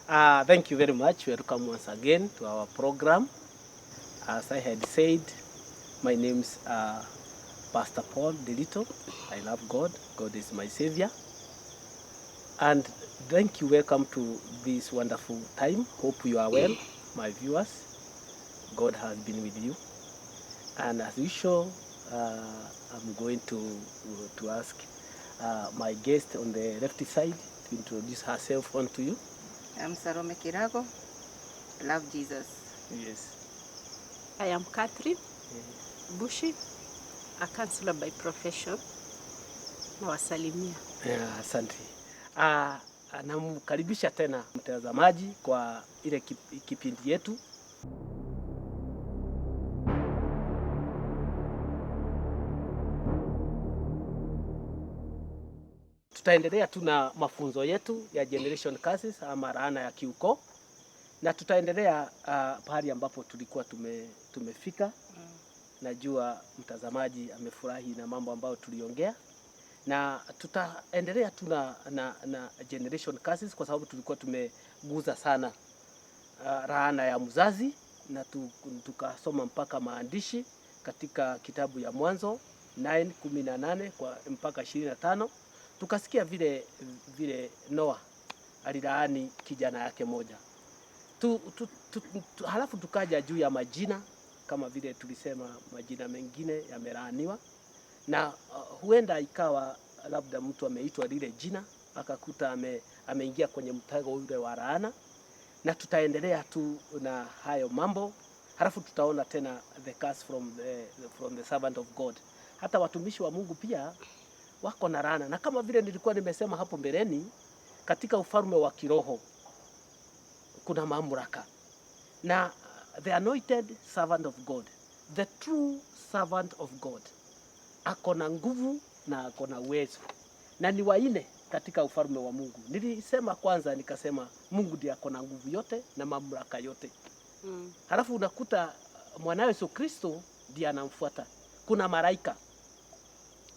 Thank you very much. Welcome once again to our program. As I had said, my name's Pastor Paul Delito. I love God. God is my Savior. And thank you. Welcome to this wonderful time. Hope you are well, my viewers. God has been with you. And as usual, I'm going to ask my guest on the left side to introduce herself onto you. I'm Salome Kirago. Love Jesus. Yes. I am Catherine Bushi, a counselor by profession. Nawasalimia. Asante. Namkaribisha tena mtazamaji kwa ile kipindi yetu. Tutaendelea tuna mafunzo yetu ya generation curses ama laana ya kiukoo, na tutaendelea pahali ambapo tulikuwa tumefika. Najua mtazamaji amefurahi na mambo ambayo tuliongea, na tutaendelea tuna na generation curses kwa sababu tulikuwa tumeguza sana laana ya mzazi, na tukasoma mpaka maandishi katika kitabu ya Mwanzo 9:18 kwa mpaka 25. Tukasikia vile Noah alilaani kijana yake moja. Halafu tukaja juu ya majina, kama vile tulisema majina mengine yamelaaniwa, na huenda ikawa labda mtu ameitwa lile jina akakuta ameingia kwenye mtego ule wa laana, na tutaendelea tu na hayo mambo. Halafu tutaona tena the curse from the servant of God. Hata watumishi wa Mungu pia wako na laana, na kama vile nilikuwa nimesema hapo mbeleni, katika ufalme wa kiroho kuna mamlaka, na the anointed servant of God, the true servant of God, ako na nguvu na ako na uwezo, na ni waine katika ufalme wa Mungu. Nilisema kwanza nikasema Mungu ndiye ako na nguvu yote na mamlaka yote. Halafu unakuta mwanawe Yesu Kristo ndiye anamfuata. Kuna malaika.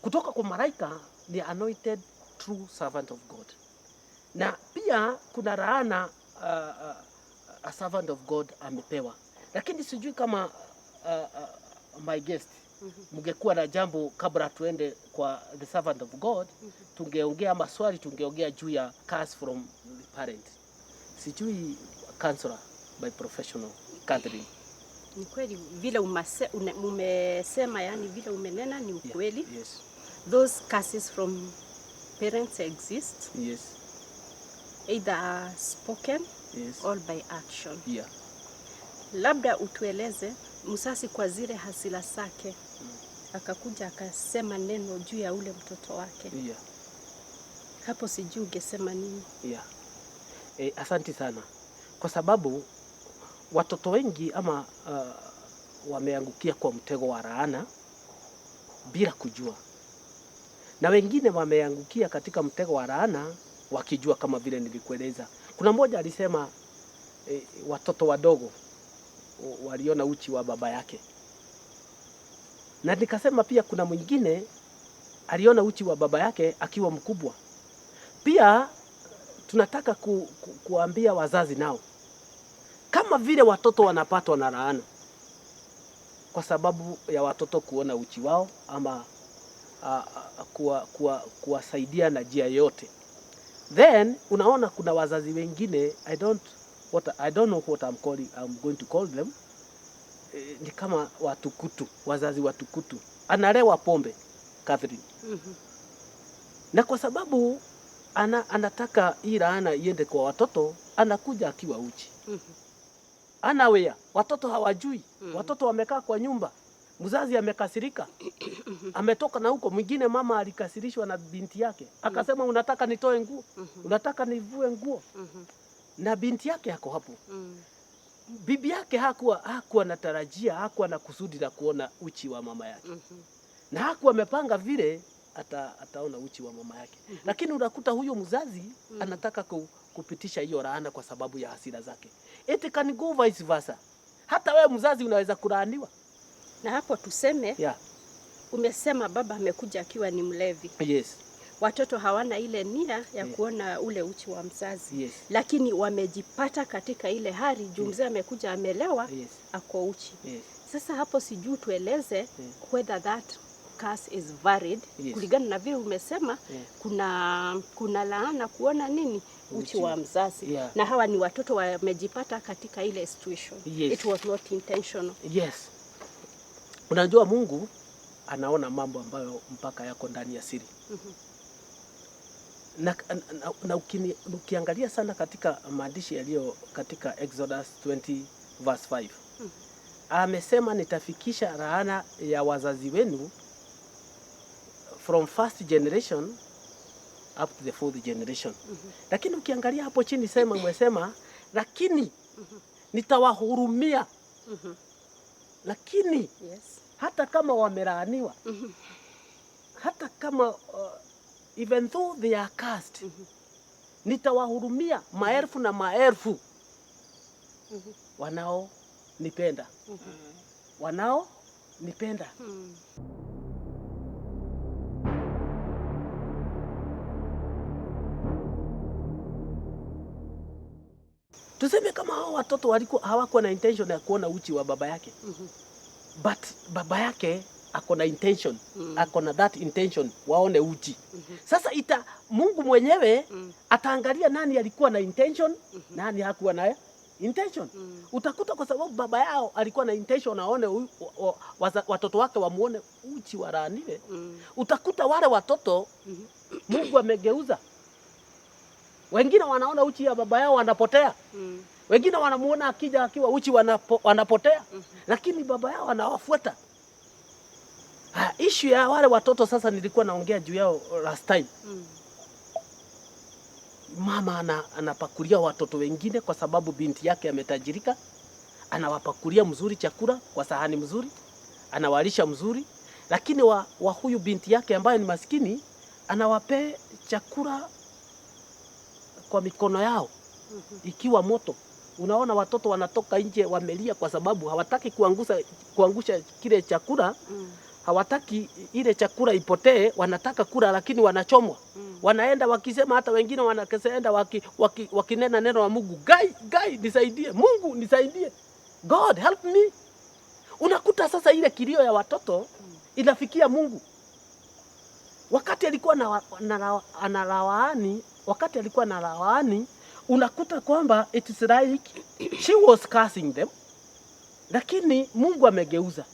Kutoka kwa malaika ni anointed true servant of God. Na pia kuna laana a servant of God amepewa. Lakini sijui kama my guest mngekuwa na jambo kabla tuende kwa the servant of God, tungeongea maswali, tungeongea juu ya curse from the parent. Sijui counselor by professional Catherine. Ni kweli vile umesema, yani vile umenena ni ukweli. Yeah, yes. Those curses from parents exist. Yes. Either spoken, yes, or by action. Yeah. Labda utueleze msasi kwa zile hasira zake akakuja akasema neno juu ya ule mtoto wake. Yeah. Hapo sijui ungesema nini? Yeah. Asante sana. Kwa sababu watoto wengi ama wameangukia kwa mtego wa laana bila kujua, na wengine wameangukia katika mtego wa laana wakijua, kama vile nilikueleza. Kuna mmoja alisema watoto wadogo waliona uchi wa baba yake, na nikasema pia kuna mwingine aliona uchi wa baba yake akiwa mkubwa. Pia tunataka kuambia wazazi nao, kama vile watoto wanapatwa na laana kwa sababu ya watoto kuona uchi wao ama kuwasaidia na njia yote, then unaona kuna wazazi wengine, I don't know what I'm going to call them, ni kama watukutu, wazazi watukutu. Analewa pombe, Catherine. Na kwa sababu anataka hii laana iende kwa watoto, anakuja akiwa uchi. Anawea, watoto hawajui. Watoto wamekaa kwa nyumba, mzazi amekasirika, ametoka na huko. Mwingine mama alikasirishwa na binti yake, akasema unataka nitoe nguo, unataka nivue nguo, na binti yake yako hapo. Bibi yake hakuwa natarajia, hakuwa na kusudi la kuona uchi wa mama yake, na hakuwa amepanga vile ataona uchi wa mama yake. Lakini unakuta huyo mzazi anataka kupitisha hiyo laana kwa sababu ya hasira zake. It can go vice versa. Hata wewe mzazi unaweza kulaaniwa. Na hapo tuseme, umesema baba amekuja akiwa ni mlevi. Yes. watoto hawana ile nia ya kuona ule uchi wa mzazi. Yes. Lakini wamejipata katika ile hali juu mzee amekuja amelewa, ako uchi. Yes. Sasa hapo sijui tueleze whether that curse is valid. Kulingana na vile umesema kuna laana kuona nini uchi wa mzazi. Na hawa ni watoto wamejipata katika ile situation. It was not intentional. Yes. Unajua Mungu anaona mambo ambayo mpaka yako ndani ya siri. Na ukiangalia sana katika maandishi yaliyo katika Exodus 20 verse 5. Amesema nitafikisha laana ya wazazi wenu from first generation up to the fourth generation. Lakini ukiangalia hapo chini umesema lakini nitawahurumia. Lakini hata kama wamelaaniwa, hata kama even though they are cursed, nitawahurumia maelfu na maelfu wanao nipenda. Wanao nipenda. Tuseme kama hao watoto hawakuwa na intention ya kuona uchi wa baba yake. But baba yake ako na intention, ako na that intention waone uchi. Sasa Mungu mwenyewe ataangalia nani alikuwa na intention, nani hakuwa na intention. Utakuta kwa sababu baba yao alikuwa na intention aone watoto wake wamuone uchi walaaniwe. Utakuta wale watoto Mungu amegeuza. Wengine wanaona uchi ya baba yao wanapotea. Wengine wanamuona akija akiwa uchi wanapotea. Lakini baba yao anawafuata. Issue ya wale watoto sasa nilikuwa naongea juu yao last time. Mama anapakulia watoto wengine kwa sababu binti yake ametajirika. Anawapakulia mzuri chakula kwa sahani mzuri. Anawalisha mzuri. Lakini wa huyu binti yake ambaye ni maskini anawape chakula kwa mikono yao ikiwa moto. Unaona watoto wanatoka nje wamelia kwa sababu hawataki kuangusha kile chakula. Hawataki ile chakula ipotee, wanataka kula lakini wanachomwa. Wanaenda wakisema, hata wengine wanaenda wakinena neno la Mungu, "Guy, nisaidie, Mungu nisaidie. God help me." Unakuta sasa ile kilio ya watoto inafikia Mungu. Wakati alikuwa analaani, unakuta kwamba it is like she was cursing them. Lakini Mungu amegeuza.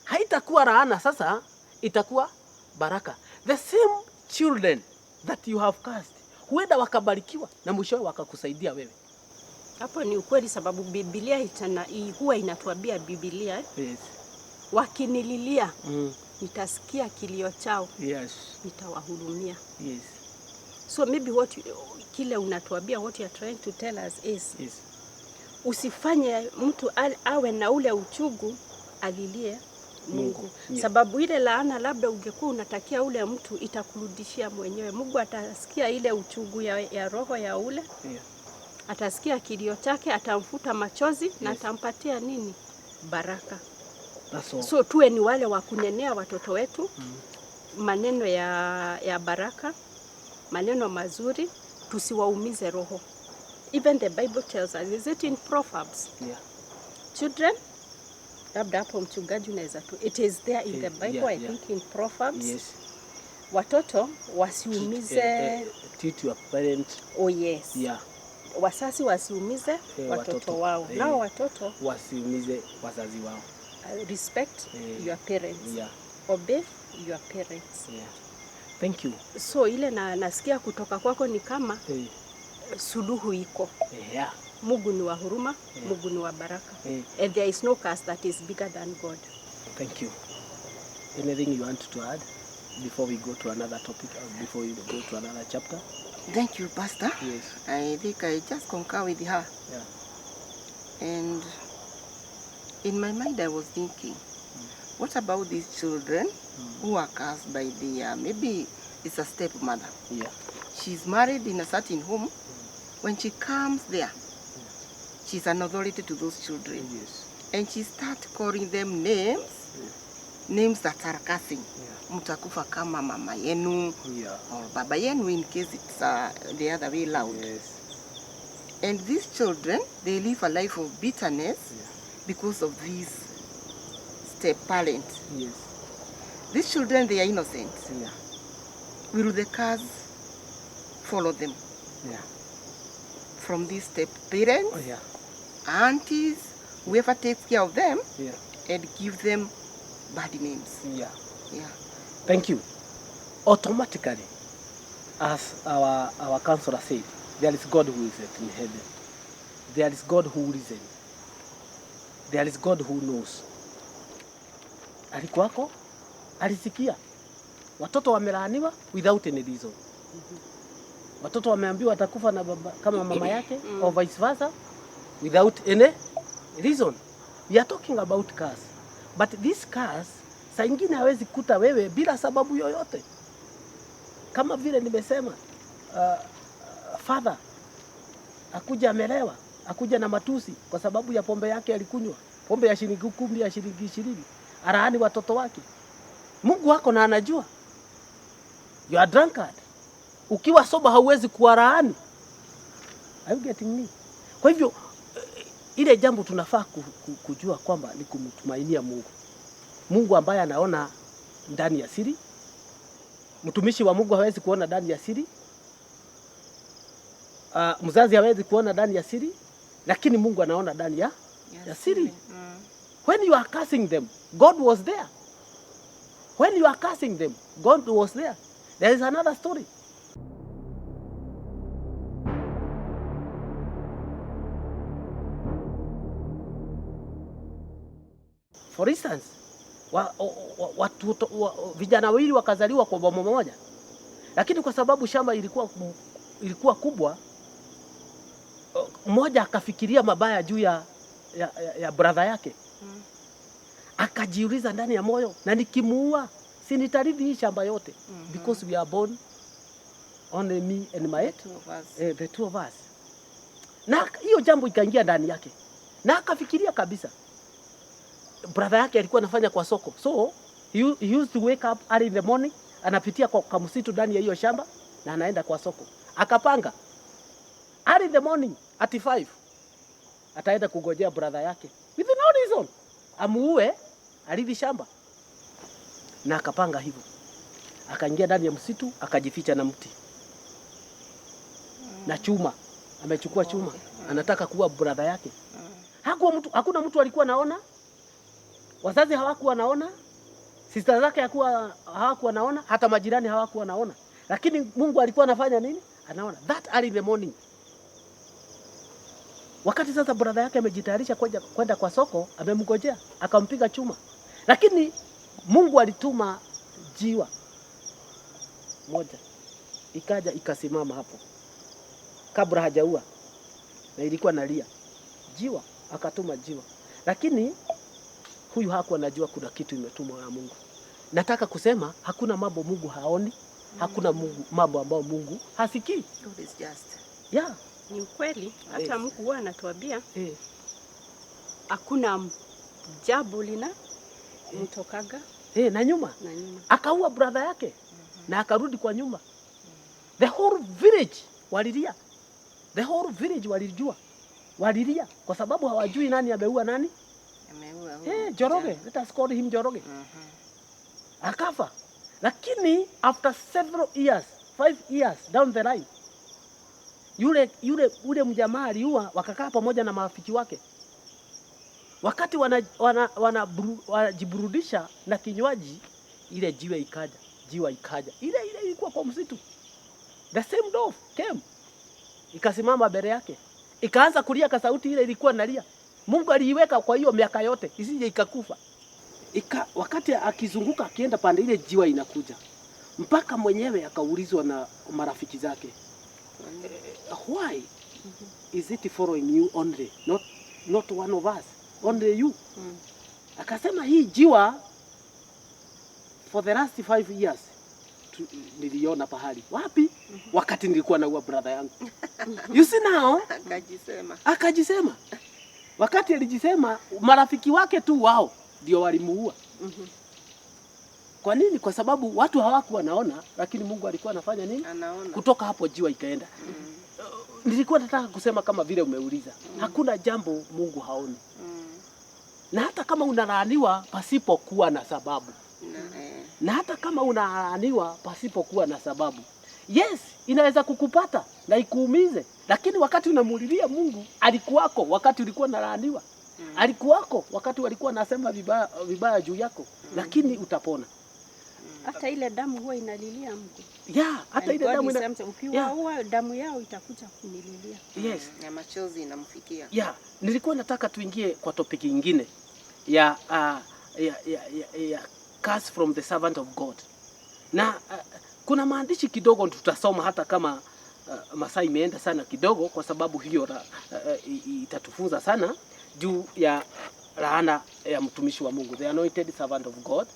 Haitakuwa laana sasa, itakuwa baraka. The same children that you have cursed, huenda wakabarikiwa na mwishowe wakakusaidia wewe. Hapo ni ukweli, sababu Biblia huwa inatuambia Biblia. Wakinililia nitasikia kilio chao. Nitawahurumia. So maybe kile unatuambia, what you are trying to tell us is usifanye mtu awe na ule uchungu alilie Mungu. Sababu ile laana labda ungekuwa unatakia ule mtu itakurudishia mwenyewe. Mungu atasikia ile uchungu ya roho ya ule. Atasikia kilio chake, atamfuta machozi na atampatia nini? Baraka. So tuwe ni wale wa kunenea watoto wetu maneno ya baraka, maneno mazuri, tusiwaumize roho. Even the Bible tells us, is it in Proverbs? Children, labda hapo mchungaji unaweza tu. It is there in the Bible, I think in Proverbs. Watoto wasiumize teach your parent. Wasasi wasiumize watoto wao. Nao watoto wasiumize wazazi wao. Respect your parents. Obey your parents. Thank you. So ile nasikia kutoka kwako ni kama suluhu iko. Mungu ni wa huruma, Mungu ni wa baraka. And there is no curse that is bigger than God. Thank you. Anything you want to add before we go to another topic or before you go to another chapter? Thank you, Pastor. I think I just concur with her. And in my mind I was thinking, what about these children who are cursed by their, maybe it's a stepmother. She's married in a certain home. When she comes there, she's an authority to those children. And she starts calling them names names that are cursing. Mutakufa kama mama yenu or baba yenu in case it's the other way loud. Yes. And these children, they live a life of bitterness because of these step parents. Yes. These children, they are innocent. Yeah. Will the curse follow them? Yeah. From these step parents, Oh, yeah. aunties, whoever takes care of them, Yeah. and give them bad names. Yeah. Yeah. Thank you. Automatically, as our counselor said, there is God who is in heaven. There is God who listens. There is God who knows. Alikuwako, alisikia. Watoto wamelaaniwa without any reason. Watoto wameambiwa watakufa na baba kama mama yake or vice versa without any reason. We are talking about curse. But this curse saa ingine hawezi kuta wewe bila sababu yoyote. Kama vile nimesema, father akuja amelewa, akuja na matusi kwa sababu ya pombe yake alikunywa. Pombe ya shilingi 10, ya shilingi 20. Araani watoto wake. Mungu wako na anajua. You are drunkard. Ukiwa soba hauwezi kuwaraani. Are you getting me? Kwa hivyo ile jambo tunafaa kujua kwamba ni kumtumainia Mungu. Mungu ambaye anaona ndani ya siri. Mtumishi wa Mungu hawezi kuona ndani ya siri. Mzazi hawezi kuona ndani ya siri, lakini Mungu anaona ndani ya siri. When you are cursing them, God was there. When you are cursing them, God was there. There is another story. For instance, vijana wawili wakazaliwa kwa boma moja, lakini kwa sababu shamba ilikuwa kubwa, mmoja akafikiria mabaya juu ya brother yake. Akajiuliza ndani ya moyo, na nikimuua si nitarithi hii shamba yote? Because we are born only me and my the two of us. Na hiyo jambo ikaingia ndani yake, na akafikiria kabisa. Brother yake alikuwa anafanya kwa soko, so he used to wake up early in the morning, anapitia kwa kamsitu ndani ya hiyo shamba na anaenda kwa soko. Akapanga early in the morning at 5 ataenda kugojea brother yake with no reason amuue alithi shamba. Na akapanga hivyo, akaingia ndani ya msitu, akajificha na mti na chuma. Amechukua chuma, anataka kuua brother yake. Hakuna mtu alikuwa naona. Wazazi hawakuwa naona, sister zake hawakuwa naona, hata majirani hawakuwa naona. Lakini Mungu alikuwa anafanya nini? Anaona. That early in the morning. Wakati sasa brother yake amejitayarisha kwenda kwa soko, amemgojea, akampiga chuma. Lakini Mungu alituma jiwa moja, ikaja ikasimama hapo kabla hajaua, na ilikuwa nalia. Jiwa akatuma jiwa, lakini huyu hakuwa anajua kuna kitu imetumwa na Mungu. Nataka kusema hakuna mambo Mungu haoni, hakuna mambo ambayo Mungu hasikii. God is just. Yeah. Ni ukweli, hata Mungu huwa anatuambia hakuna jambo lina mtokaga na nyuma. Akaua brother yake na akarudi kwa nyumba. The whole village walilia. The whole village walijua. Walilia kwa sababu hawajui nani ameua nani. Joroge, let us call him Joroge. Akafa. Lakini after several years, 5 years down the line, yule mjamaa aliua, wakakaa pamoja na marafiki wake. Wakati wanajiburudisha na kinywaji, ile jiwa ikaja. Ile ilikuwa kwa msitu. The same dove came. Ikasimama mbele yake. Ikaanza kulia kwa sauti ile ilikuwa nalia. Mungu aliiweka kwa hiyo miaka yote isije ikakufa. Wakati akizunguka akienda pande ile jiwa inakuja. Mpaka mwenyewe akaulizwa na marafiki zake. Why is it following you only? Not one of us. Only you. Akasema hii jiwa for the last 5 years niliona pahali. Wapi? Wakati nilikuwa naua brother yangu. You see now? Akajisema. Wakati alijisema, marafiki wake tu wao ndio walimuua. Kwa nini? Kwa sababu watu hawakuwa wanaona, lakini Mungu alikuwa anafanya nini? Anaona. Kutoka hapo jua ikaenda. Nilikuwa nataka kusema kama vile umeuliza. Hakuna jambo Mungu haoni. Na hata kama unalaaniwa pasipokuwa na sababu. Na hata kama unalaaniwa pasipokuwa na sababu. Yes, inaweza kukupata na ikuumize. Lakini wakati unamulilia Mungu, alikuwako wakati ulikuwa unalaaniwa. Alikuwako wakati walikuwa nasema vibaya juu yako. Lakini utapona. Hata ile damu huwa inalilia Mungu. Yeah, hata ile damu ukiwa damu yao itakuja kunililia. Yes. Na machozi inamfikia. Yeah, nilikuwa nataka tuingie kwa topic nyingine ya curse from the servant of God. Na kuna maandishi kidogo tutasoma hata kama masaa imeenda sana kidogo, kwa sababu hiyo itatufunza sana juu ya laana ya mtumishi wa Mungu, the anointed servant of God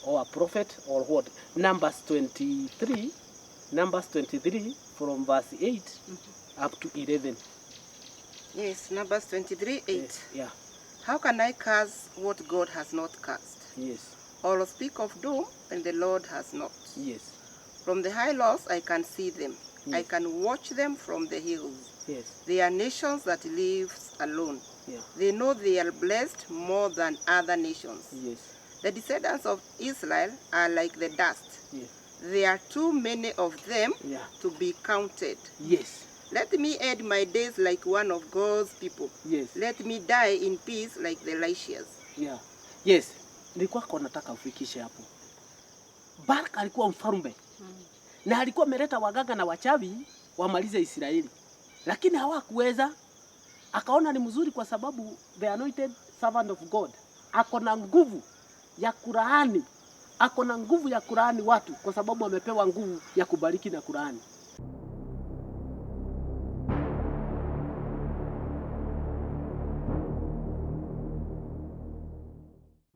or a prophet or what. Numbers 23 from verse 8 up to 11. Yes, Numbers 23:8. Yes, yeah. How can I curse what God has not cursed? Yes. Or speak of doom when the Lord has not? Yes. From the high lows I can see them. Yes. I can watch them from the hills. Yes. They are nations that live alone. Yeah. They know they are blessed more than other nations. Yes. The descendants of Israel are like the dust. Yes. There are too many of them to be counted. Yes. Let me end my days like one of God's people. Yes. Let me die in peace like the righteous. Yeah. Yes. Nilikuwa nataka ufikishe hapo. Barak alikuwa mfalme. Na alikuwa ameleta waganga na wachawi wamalize Israeli. Lakini hawakuweza. Akaona ni mzuri kwa sababu the anointed servant of God ako na nguvu ya kulaani. Ako na nguvu ya kulaani watu kwa sababu amepewa nguvu ya kubariki na kulaani.